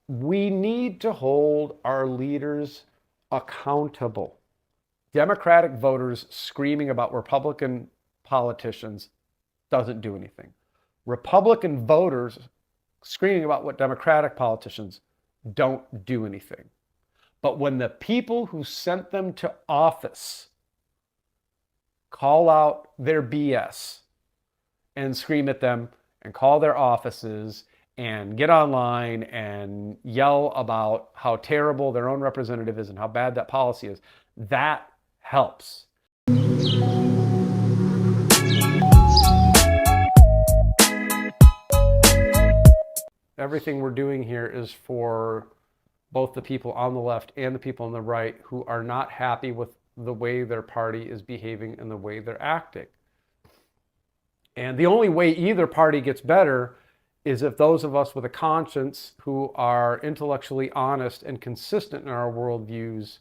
we need to hold our leaders accountable. Democratic voters screaming about Republican politicians doesn't do anything. Republican voters screaming about what Democratic politicians don't do anything. But when the people who sent them to office call out their BS and scream at them and call their offices and get online and yell about how terrible their own representative is and how bad that policy is, that helps. Everything we're doing here is for both the people on the left and the people on the right who are not happy with the way their party is behaving and the way they're acting. And the only way either party gets better is if those of us with a conscience who are intellectually honest and consistent in our worldviews,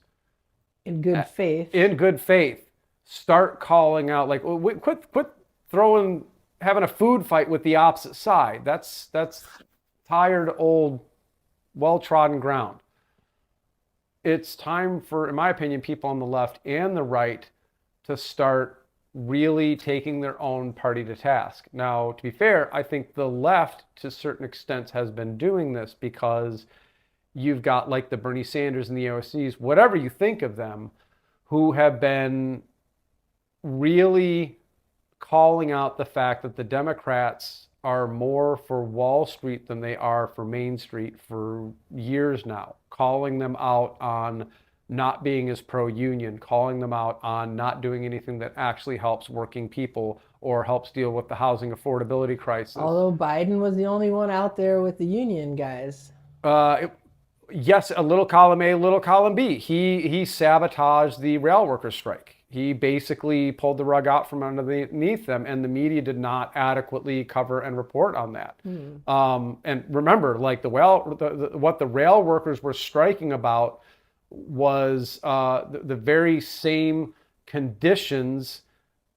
in good faith, start calling out, like, quit throwing, having a food fight with the opposite side. That's tired, old, well-trodden ground. It's time for, in my opinion, people on the left and the right to start really taking their own party to task. Now, to be fair, I think the left, to certain extents, has been doing this because you've got like the Bernie Sanders and the AOCs, whatever you think of them, who have been really calling out the fact that the Democrats are more for Wall Street than they are for Main Street for years now, calling them out on not being as pro-union, calling them out on not doing anything that actually helps working people or helps deal with the housing affordability crisis. Although Biden was the only one out there with the union guys. Yes, a little column A, little column B. He sabotaged the rail workers strike. He basically pulled the rug out from underneath them, and the media did not adequately cover and report on that. And remember, like what the rail workers were striking about was the very same conditions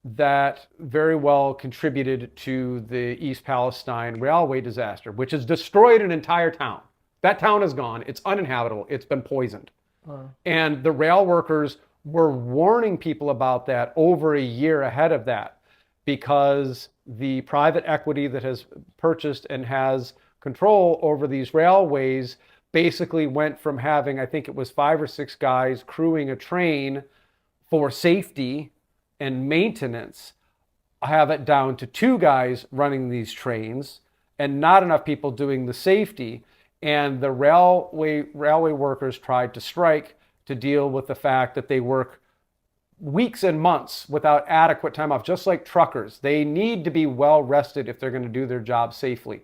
that very well contributed to the East Palestine railway disaster, which has destroyed an entire town. That town is gone. It's uninhabitable. It's been poisoned. And the rail workers were warning people about that over a year ahead of that, because the private equity that has purchased and has control over these railways basically went from having, I think it was 5 or 6 guys crewing a train for safety and maintenance, have it down to 2 guys running these trains and not enough people doing the safety. And the railway workers tried to strike to deal with the fact that they work weeks and months without adequate time off, just like truckers. They need to be well rested if they're going to do their job safely.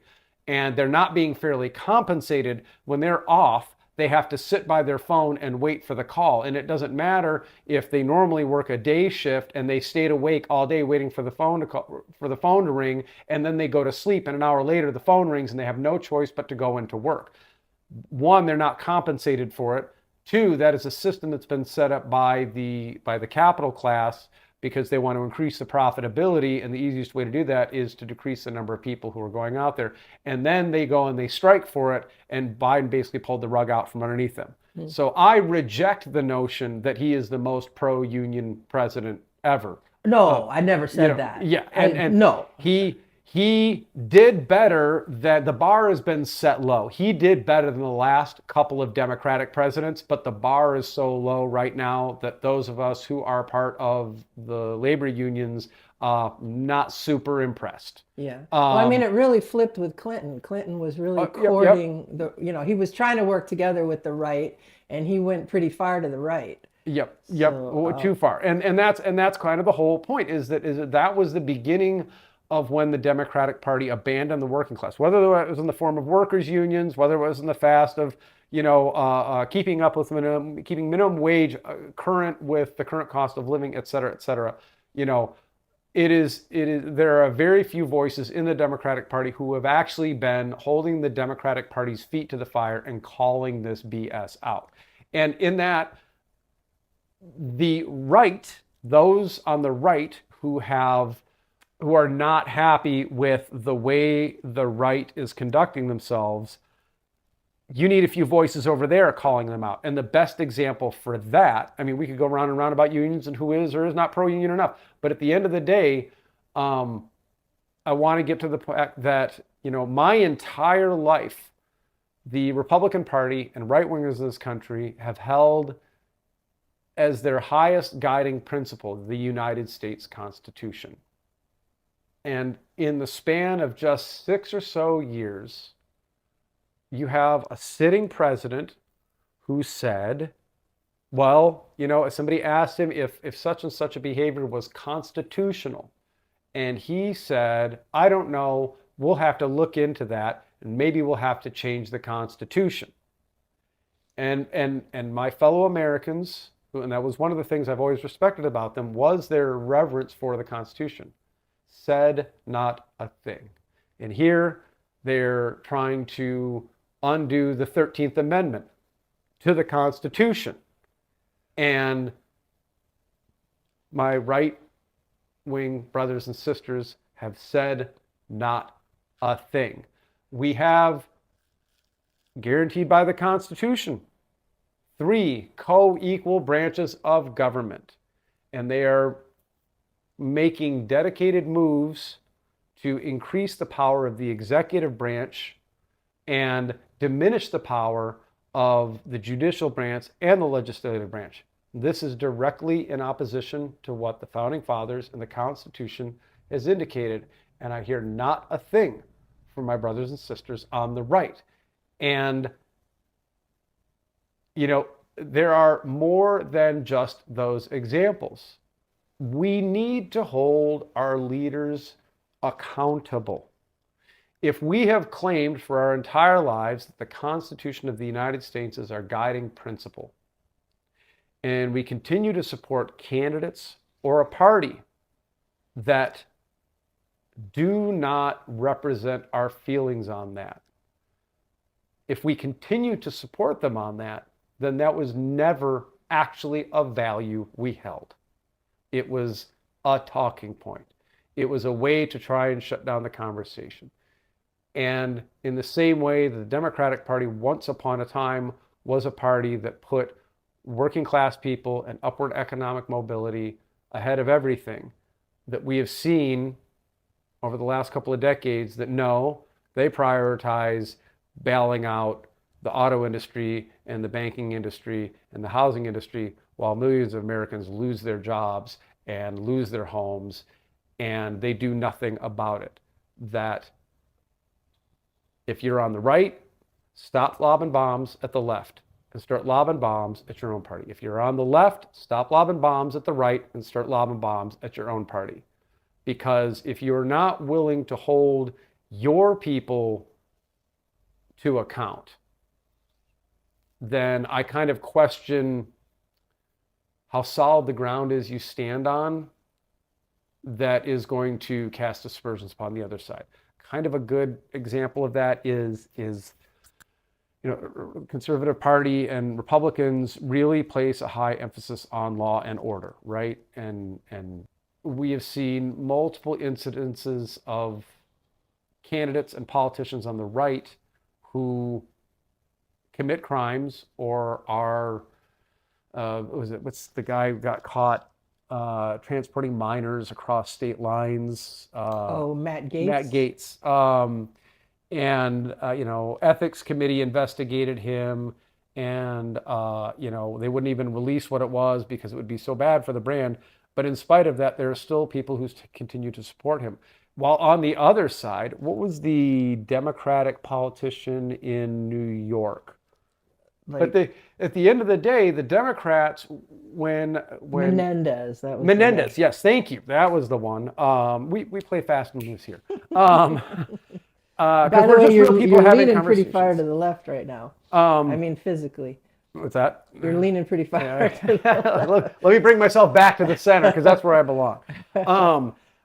And they're not being fairly compensated. When they're off, they have to sit by their phone and wait for the call. And it doesn't matter if they normally work a day shift and they stayed awake all day waiting for the phone to ring, and then they go to sleep, and an hour later the phone rings and they have no choice but to go into work. 1, they're not compensated for it. 2, that is a system that's been set up by the capital class because they want to increase the profitability, and the easiest way to do that is to decrease the number of people who are going out there. And then they go and they strike for it, and Biden basically pulled the rug out from underneath them. So I reject the notion that he is the most pro-union president ever. No, I never said that. Yeah, and no. He did better. That the bar has been set low. He did better than the last couple of Democratic presidents, but the bar is so low right now that those of us who are part of the labor unions not super impressed. Yeah. Well, I mean, it really flipped with Clinton. Clinton was really courting he was trying to work together with the right, and he went pretty far to the right. Yep. Too far. And that's kind of the whole point, is that was the beginning of when the Democratic Party abandoned the working class, whether it was in the form of workers' unions, whether it was in the fast of, keeping up with keeping minimum wage current with the current cost of living, et cetera, et cetera. There are very few voices in the Democratic Party who have actually been holding the Democratic Party's feet to the fire and calling this BS out. And in that, the right, those on the right who are not happy with the way the right is conducting themselves, you need a few voices over there calling them out. And the best example for that, I mean, we could go round and round about unions and who is or is not pro-union enough. But at the end of the day, I want to get to the point that, my entire life, the Republican Party and right-wingers in this country have held as their highest guiding principle the United States Constitution. And in the span of just 6 or so years, you have a sitting president who said, well, somebody asked him if such and such a behavior was constitutional. And he said, I don't know, we'll have to look into that, and maybe we'll have to change the Constitution. And my fellow Americans, and that was one of the things I've always respected about them, was their reverence for the Constitution, said not a thing. And here they're trying to undo the 13th Amendment to the Constitution. And my right-wing brothers and sisters have said not a thing. We have, guaranteed by the Constitution, 3 co-equal branches of government. And they are making dedicated moves to increase the power of the executive branch and diminish the power of the judicial branch and the legislative branch. This is directly in opposition to what the Founding Fathers and the Constitution has indicated, and I hear not a thing from my brothers and sisters on the right. And, there are more than just those examples. We need to hold our leaders accountable. If we have claimed for our entire lives that the Constitution of the United States is our guiding principle, and we continue to support candidates or a party that do not represent our feelings on that, if we continue to support them on that, then that was never actually a value we held. It was a talking point. It was a way to try and shut down the conversation. And in the same way, the Democratic Party once upon a time was a party that put working class people and upward economic mobility ahead of everything, that we have seen over the last couple of decades that no, they prioritize bailing out the auto industry and the banking industry and the housing industry while millions of Americans lose their jobs and lose their homes, and they do nothing about it. That if you're on the right, stop lobbing bombs at the left and start lobbing bombs at your own party. If you're on the left, stop lobbing bombs at the right and start lobbing bombs at your own party. Because if you're not willing to hold your people to account, then I kind of question how solid the ground is you stand on that is going to cast aspersions upon the other side. Kind of a good example of that is Conservative Party and Republicans really place a high emphasis on law and order, right? And we have seen multiple incidences of candidates and politicians on the right who commit crimes or are, what's the guy who got caught transporting minors across state lines? Matt Gaetz. Matt Gaetz. Ethics committee investigated him, and they wouldn't even release what it was because it would be so bad for the brand. But in spite of that, there are still people who continue to support him. While on the other side, what was the Democratic politician in New York? But at the end of the day, the Democrats, when Menendez, that was Menendez, yes, thank you, that was the one. We play fast and loose here. By the way, you're leaning pretty far to the left right now. I mean, physically. What's that? You're leaning pretty far. To the left. Let me bring myself back to the center because that's where I belong.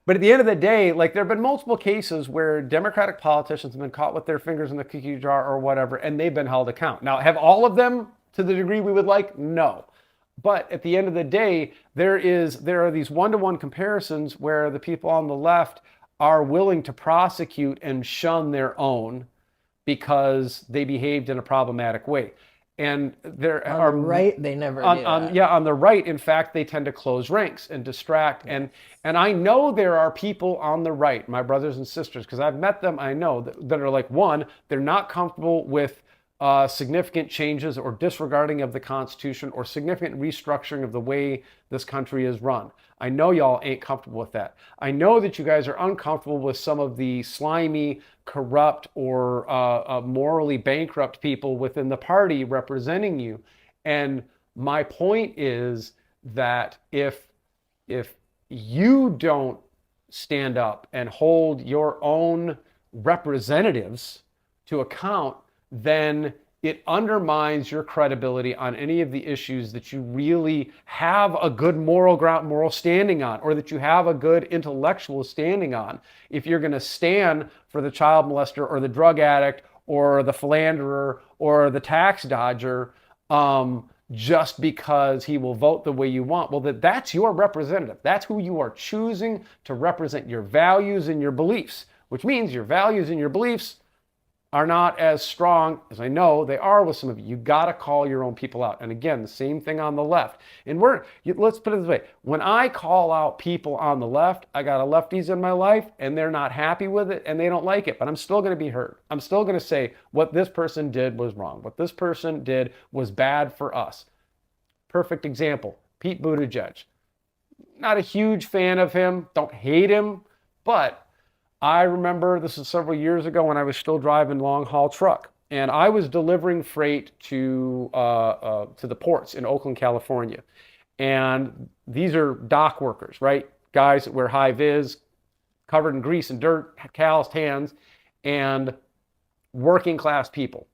But at the end of the day, there have been multiple cases where Democratic politicians have been caught with their fingers in the cookie jar or whatever, and they've been held account. Now, have all of them to the degree we would like? No. But at the end of the day, there are these one-to-one comparisons where the people on the left are willing to prosecute and shun their own because they behaved in a problematic way. And there On are the right, they never do that. on the right, in fact, they tend to close ranks and distract. And I know there are people on the right, my brothers and sisters, because I've met them. I know that are like, one, they're not comfortable with significant changes or disregarding of the Constitution or significant restructuring of the way this country is run. I know y'all ain't comfortable with that. I know that you guys are uncomfortable with some of the slimy, corrupt, or morally bankrupt people within the party representing you. And my point is that if you don't stand up and hold your own representatives to account, then it undermines your credibility on any of the issues that you really have a good moral standing on, or that you have a good intellectual standing on. If you're going to stand for the child molester or the drug addict or the philanderer or the tax dodger, just because he will vote the way you want, well, that's your representative. That's who you are choosing to represent your values and your beliefs, which means your values and your beliefs are not as strong as I know they are with some of you. You got to call your own people out. And again, the same thing on the left. And let's put it this way. When I call out people on the left, I got a lefties in my life and they're not happy with it and they don't like it, but I'm still going to be heard. I'm still going to say what this person did was wrong. What this person did was bad for us. Perfect example, Pete Buttigieg. Not a huge fan of him, don't hate him, but I remember this is several years ago when I was still driving long haul truck, and I was delivering freight to the ports in Oakland, California. And these are dock workers, right? Guys that wear high vis, covered in grease and dirt, calloused hands, and working class people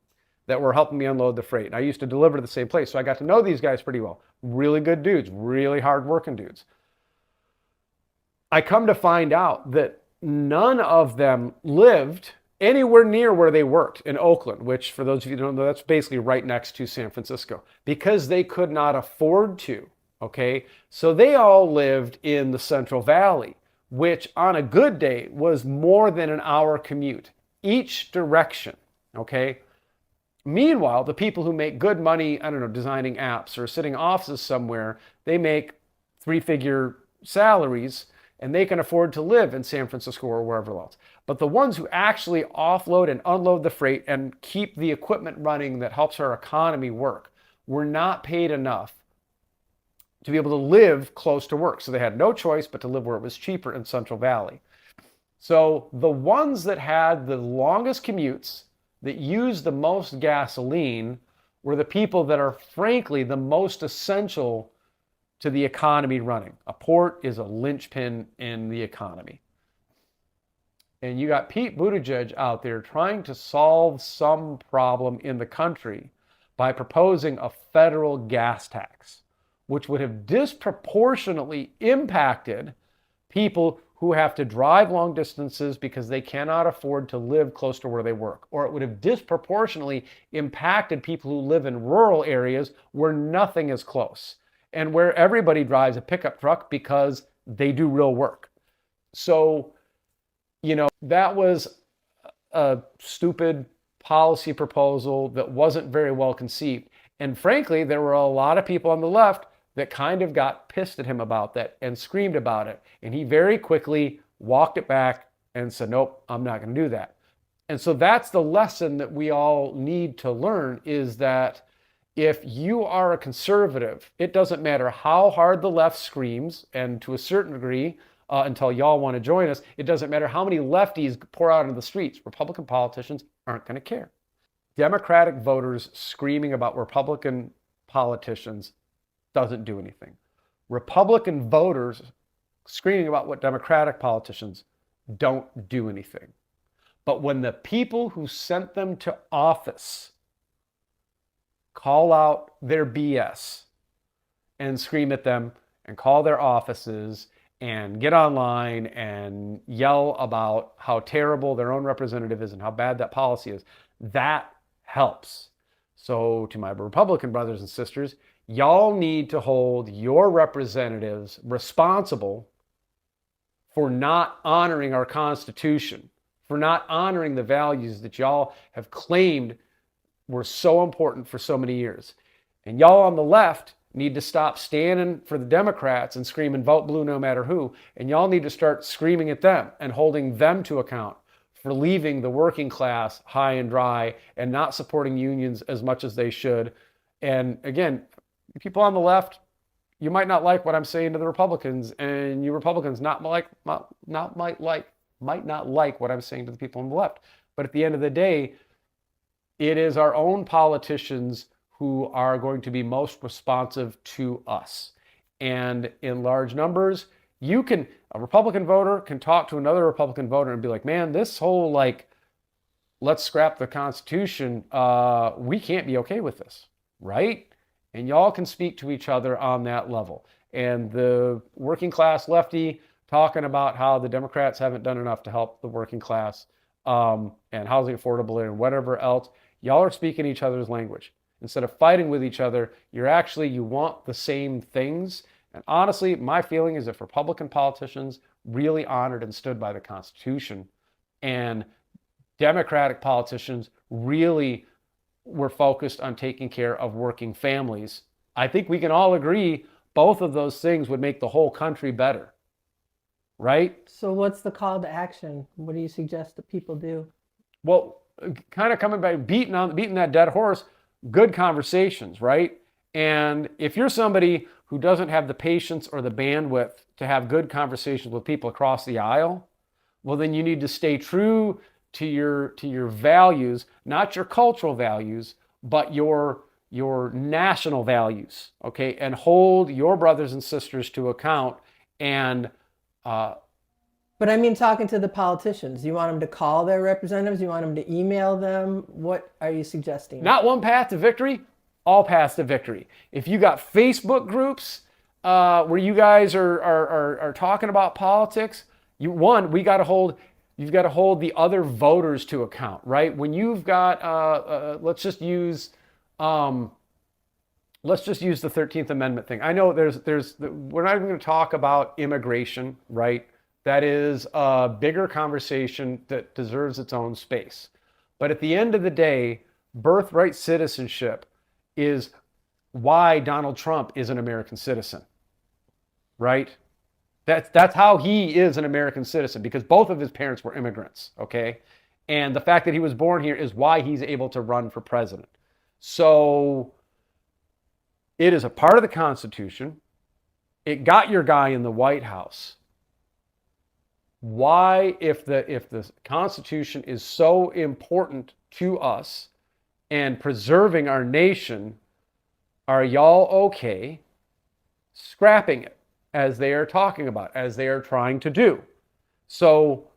that were helping me unload the freight. And I used to deliver to the same place, so I got to know these guys pretty well. Really good dudes, really hard working dudes. I come to find out that none of them lived anywhere near where they worked in Oakland, which, for those of you who don't know, that's basically right next to San Francisco, because they could not afford to, okay? So they all lived in the Central Valley, which on a good day was more than an hour commute each direction, okay? Meanwhile, the people who make good money, I don't know, designing apps or sitting offices somewhere, they make three-figure salaries, and they can afford to live in San Francisco or wherever else. But the ones who actually offload and unload the freight and keep the equipment running that helps our economy work were not paid enough to be able to live close to work. So they had no choice but to live where it was cheaper in Central Valley. So the ones that had the longest commutes, that used the most gasoline, were the people that are frankly the most essential to the economy running. A port is a linchpin in the economy. And you got Pete Buttigieg out there trying to solve some problem in the country by proposing a federal gas tax, which would have disproportionately impacted people who have to drive long distances because they cannot afford to live close to where they work. Or it would have disproportionately impacted people who live in rural areas where nothing is close, and where everybody drives a pickup truck because they do real work. So, that was a stupid policy proposal that wasn't very well conceived. And frankly, there were a lot of people on the left that kind of got pissed at him about that and screamed about it. And he very quickly walked it back and said, nope, I'm not going to do that. And so that's the lesson that we all need to learn, is that if you are a conservative, it doesn't matter how hard the left screams, and to a certain degree, until y'all want to join us, it doesn't matter how many lefties pour out into the streets. Republican politicians aren't going to care. Democratic voters screaming about Republican politicians doesn't do anything. Republican voters screaming about what Democratic politicians don't do anything. But when the people who sent them to office call out their BS and scream at them and call their offices and get online and yell about how terrible their own representative is and how bad that policy is, that helps. So to my Republican brothers and sisters, y'all need to hold your representatives responsible for not honoring our Constitution, for not honoring the values that y'all have claimed were so important for so many years. And y'all on the left need to stop standing for the Democrats and screaming vote blue no matter who. And y'all need to start screaming at them and holding them to account for leaving the working class high and dry and not supporting unions as much as they should. And again, people on the left, you might not like what I'm saying to the Republicans, and you Republicans might not like what I'm saying to the people on the left. But at the end of the day, it is our own politicians who are going to be most responsive to us. And in large numbers, a Republican voter can talk to another Republican voter and be like, man, this whole let's scrap the Constitution, we can't be okay with this, right? And y'all can speak to each other on that level. And the working class lefty talking about how the Democrats haven't done enough to help the working class and housing affordability and whatever else, y'all are speaking each other's language. Instead of fighting with each other, you want the same things. And honestly, my feeling is if Republican politicians really honored and stood by the Constitution, and Democratic politicians really were focused on taking care of working families, I think we can all agree both of those things would make the whole country better, right? So what's the call to action? What do you suggest that people do? Well, kind of coming back, beating that dead horse, good conversations, right? And if you're somebody who doesn't have the patience or the bandwidth to have good conversations with people across the aisle, well, then you need to stay true to your values, not your cultural values, but your national values, okay? And hold your brothers and sisters to account. And but I mean, talking to the politicians, you want them to call their representatives? You want them to email them? What are you suggesting? Not one path to victory, all paths to victory. If you got Facebook groups where you guys are talking about politics, you've got to hold the other voters to account, right? When you've got, let's just use the 13th Amendment thing. I know we're not even going to talk about immigration, right? That is a bigger conversation that deserves its own space. But at the end of the day, birthright citizenship is why Donald Trump is an American citizen, right? That's how he is an American citizen, because both of his parents were immigrants, okay? And the fact that he was born here is why he's able to run for president. So it is a part of the Constitution. It got your guy in the White House. Why, if the Constitution is so important to us and preserving our nation, are y'all okay scrapping it as they are talking about, as they are trying to do? So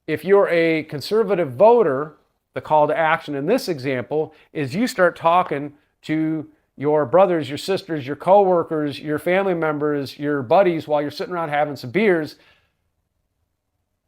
if you're a conservative voter, the call to action in this example is you start talking to your brothers, your sisters, your coworkers, your family members, your buddies while you're sitting around having some beers.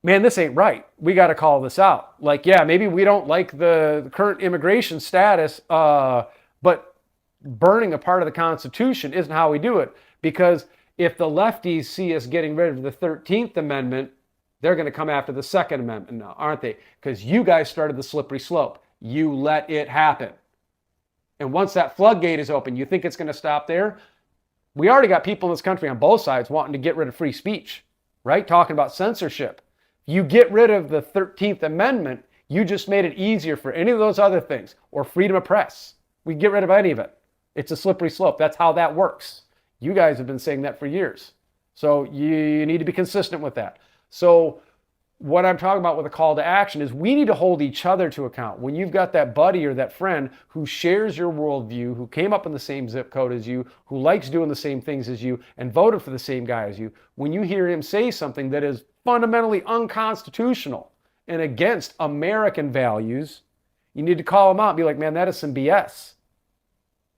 Man, this ain't right. We got to call this out. Yeah, maybe we don't like the current immigration status, but burning a part of the Constitution isn't how we do it. Because if the lefties see us getting rid of the 13th Amendment, they're going to come after the Second Amendment now, aren't they? Because you guys started the slippery slope. You let it happen. And once that floodgate is open, you think it's going to stop there? We already got people in this country on both sides wanting to get rid of free speech, right? Talking about censorship. You get rid of the 13th Amendment, you just made it easier for any of those other things, or freedom of press. We get rid of any of it. It's a slippery slope. That's how that works. You guys have been saying that for years. So you need to be consistent with that. So what I'm talking about with a call to action is we need to hold each other to account. When you've got that buddy or that friend who shares your worldview, who came up in the same zip code as you, who likes doing the same things as you, and voted for the same guy as you, when you hear him say something that is fundamentally unconstitutional and against American values, you need to call him out and be like, man, that is some BS.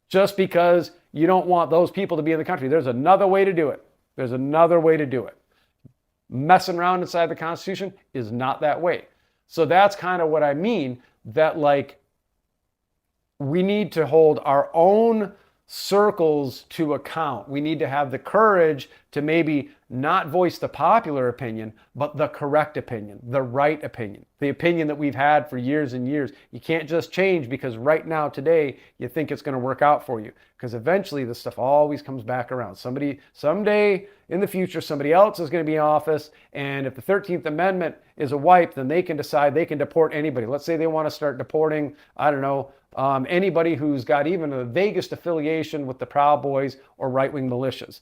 Just because you don't want those people to be in the country. There's another way to do it. There's another way to do it. Messing around inside the Constitution is not that way. So that's kind of what I mean, that we need to hold our own circles to account. We need to have the courage to maybe not voice the popular opinion, but the correct opinion, the right opinion, the opinion that we've had for years and years. You can't just change because right now, today, you think it's going to work out for you. Because eventually this stuff always comes back around. Someday in the future, somebody else is going to be in office. And if the 13th Amendment is a wipe, then they can decide they can deport anybody. Let's say they want to start deporting, I don't know, anybody who's got even the vaguest affiliation with the Proud Boys or right-wing militias.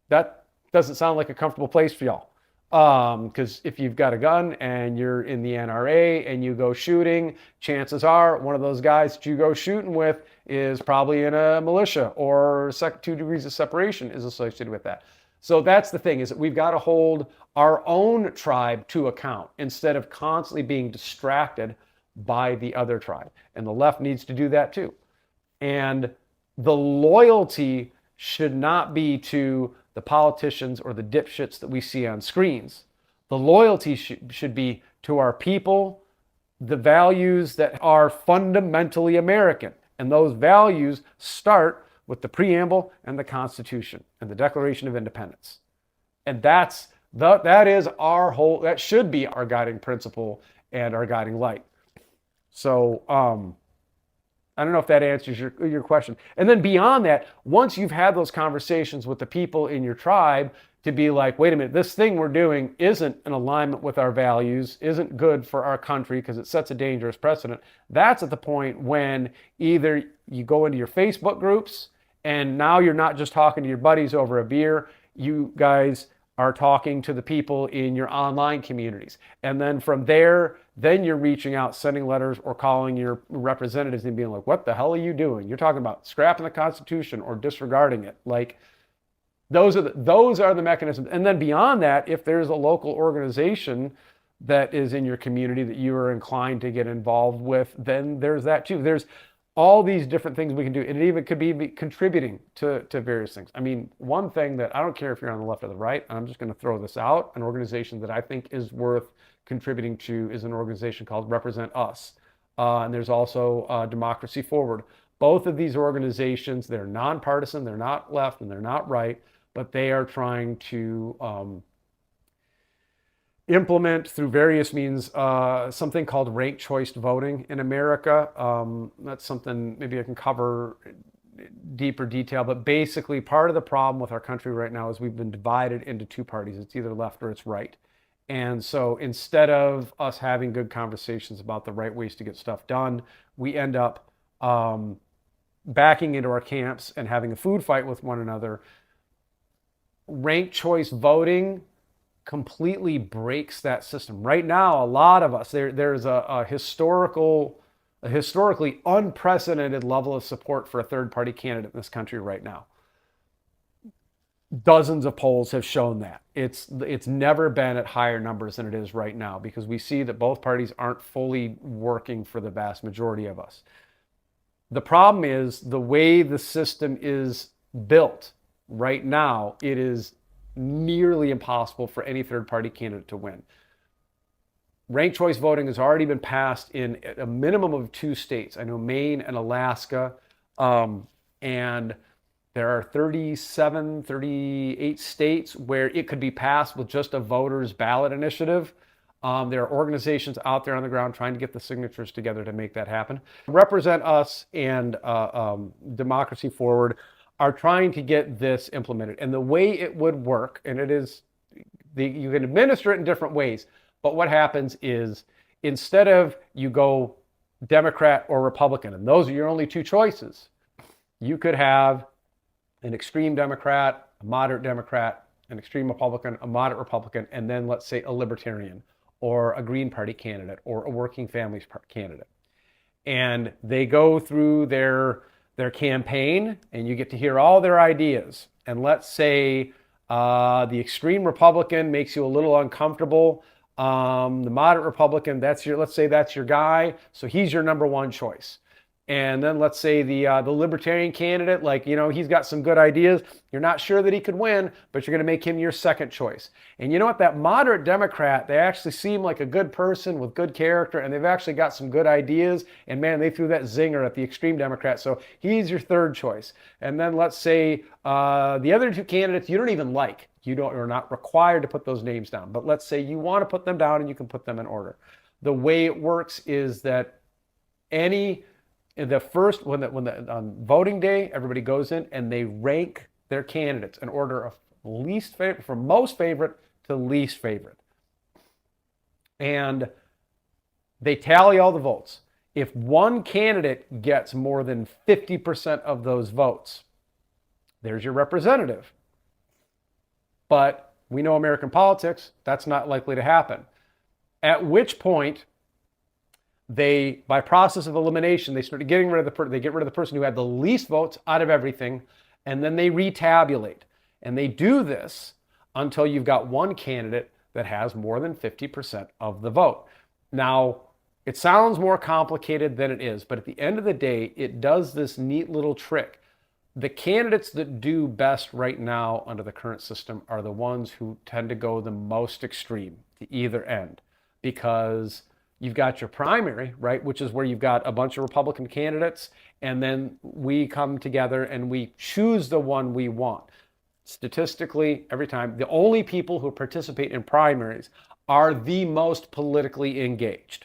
That doesn't sound like a comfortable place for y'all. Because if you've got a gun and you're in the NRA and you go shooting, chances are one of those guys that you go shooting with is probably in a militia, or 2 degrees of separation is associated with that. So that's the thing, is that we've got to hold our own tribe to account instead of constantly being distracted by the other tribe. And the left needs to do that too. And the loyalty should not be to the politicians or the dipshits that we see on screens. The loyalty should be to our people, the values that are fundamentally American. And those values start with the preamble and the Constitution and the Declaration of Independence. And that should be our guiding principle and our guiding light. So, I don't know if that answers your question. And then beyond that, once you've had those conversations with the people in your tribe to be like, wait a minute, this thing we're doing isn't in alignment with our values, isn't good for our country because it sets a dangerous precedent. That's at the point when either you go into your Facebook groups and now you're not just talking to your buddies over a beer, you guys are talking to the people in your online communities. And then from there, then you're reaching out, sending letters or calling your representatives and being like, what the hell are you doing? You're talking about scrapping the Constitution or disregarding it. Like, those are the mechanisms. And then beyond that, if there's a local organization that is in your community that you are inclined to get involved with, then there's that too. There's all these different things we can do. And it even could be contributing to various things. I mean, one thing that, I don't care if you're on the left or the right, I'm just going to throw this out, an organization that I think is worth contributing to is an organization called Represent Us. And there's also Democracy Forward. Both of these organizations, they're nonpartisan, they're not left and they're not right, but they are trying to implement through various means something called ranked choice voting in America. That's something maybe I can cover deeper detail, but basically part of the problem with our country right now is we've been divided into two parties. It's either left or it's right. And so instead of us having good conversations about the right ways to get stuff done, we end up backing into our camps and having a food fight with one another. Ranked choice voting completely breaks that system. Right now, a lot of us, there's a historically unprecedented level of support for a third-party candidate in this country right now. Dozens of polls have shown that. It's never been at higher numbers than it is right now, because we see that both parties aren't fully working for the vast majority of us. The problem is the way the system is built right now, it is nearly impossible for any third-party candidate to win. Ranked choice voting has already been passed in a minimum of 2 states. I know Maine and Alaska, and there are 37, 38 states where it could be passed with just a voter's ballot initiative. There are organizations out there on the ground trying to get the signatures together to make that happen. Represent Us and Democracy Forward are trying to get this implemented. And the way it would work, and it is, you can administer it in different ways, but what happens is instead of you go Democrat or Republican, and those are your only 2 choices, you could have an extreme Democrat, a moderate Democrat, an extreme Republican, a moderate Republican, and then let's say a Libertarian or a Green Party candidate or a Working Families candidate. And they go through their campaign and you get to hear all their ideas. And let's say the extreme Republican makes you a little uncomfortable. The moderate Republican, let's say that's your guy. So he's your number 1 choice. And then let's say the libertarian candidate, like, he's got some good ideas. You're not sure that he could win, but you're going to make him your second choice. And you know what? That moderate Democrat, they actually seem like a good person with good character, and they've actually got some good ideas. And man, they threw that zinger at the extreme Democrat. So he's your third choice. And then let's say the other two candidates you don't even like. You're not required to put those names down. But let's say you want to put them down and you can put them in order. The way it works is that on voting day, everybody goes in and they rank their candidates in order of least favorite, from most favorite to least favorite. And they tally all the votes. If one candidate gets more than 50% of those votes, there's your representative. But we know American politics, that's not likely to happen. At which point, by process of elimination, they started getting rid of the person who had the least votes out of everything, and then they retabulate. And they do this until you've got one candidate that has more than 50% of the vote. Now, it sounds more complicated than it is, but at the end of the day, it does this neat little trick. The candidates that do best right now under the current system are the ones who tend to go the most extreme to either end, because you've got your primary, right, which is where you've got a bunch of Republican candidates, and then we come together and we choose the one we want. Statistically, every time, the only people who participate in primaries are the most politically engaged.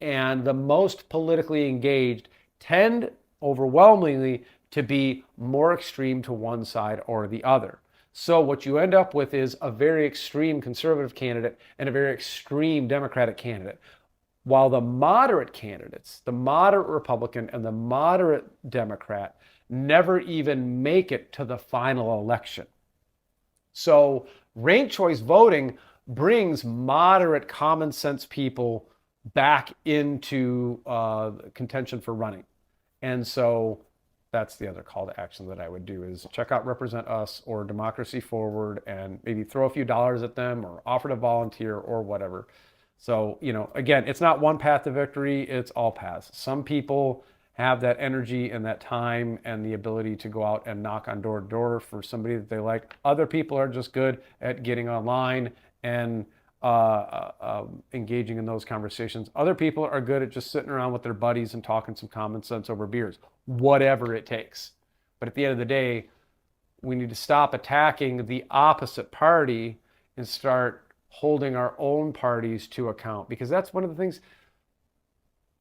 And the most politically engaged tend overwhelmingly to be more extreme to one side or the other. So what you end up with is a very extreme conservative candidate and a very extreme Democratic candidate. While the moderate candidates, the moderate Republican and the moderate Democrat, never even make it to the final election. So ranked choice voting brings moderate, common sense people back into contention for running. And so that's the other call to action that I would do, is check out Represent Us or Democracy Forward and maybe throw a few dollars at them or offer to volunteer or whatever. So, again, it's not one path to victory, it's all paths. Some people have that energy and that time and the ability to go out and knock on door to door for somebody that they like. Other people are just good at getting online and engaging in those conversations. Other people are good at just sitting around with their buddies and talking some common sense over beers, whatever it takes. But at the end of the day, we need to stop attacking the opposite party and start holding our own parties to account, because that's one of the things,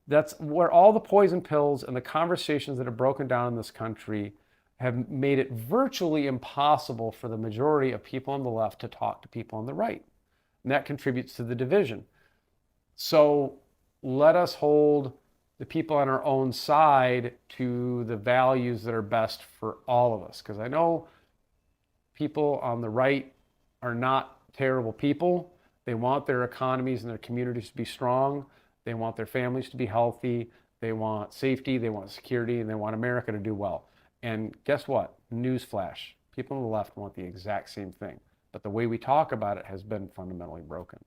that's where all the poison pills and the conversations that have broken down in this country have made it virtually impossible for the majority of people on the left to talk to people on the right. And that contributes to the division. So let us hold the people on our own side to the values that are best for all of us. Because I know people on the right are not terrible people. They want their economies and their communities to be strong. They want their families to be healthy. They want safety, they want security, and they want America to do well. And guess what? Newsflash. People on the left want the exact same thing. But the way we talk about it has been fundamentally broken.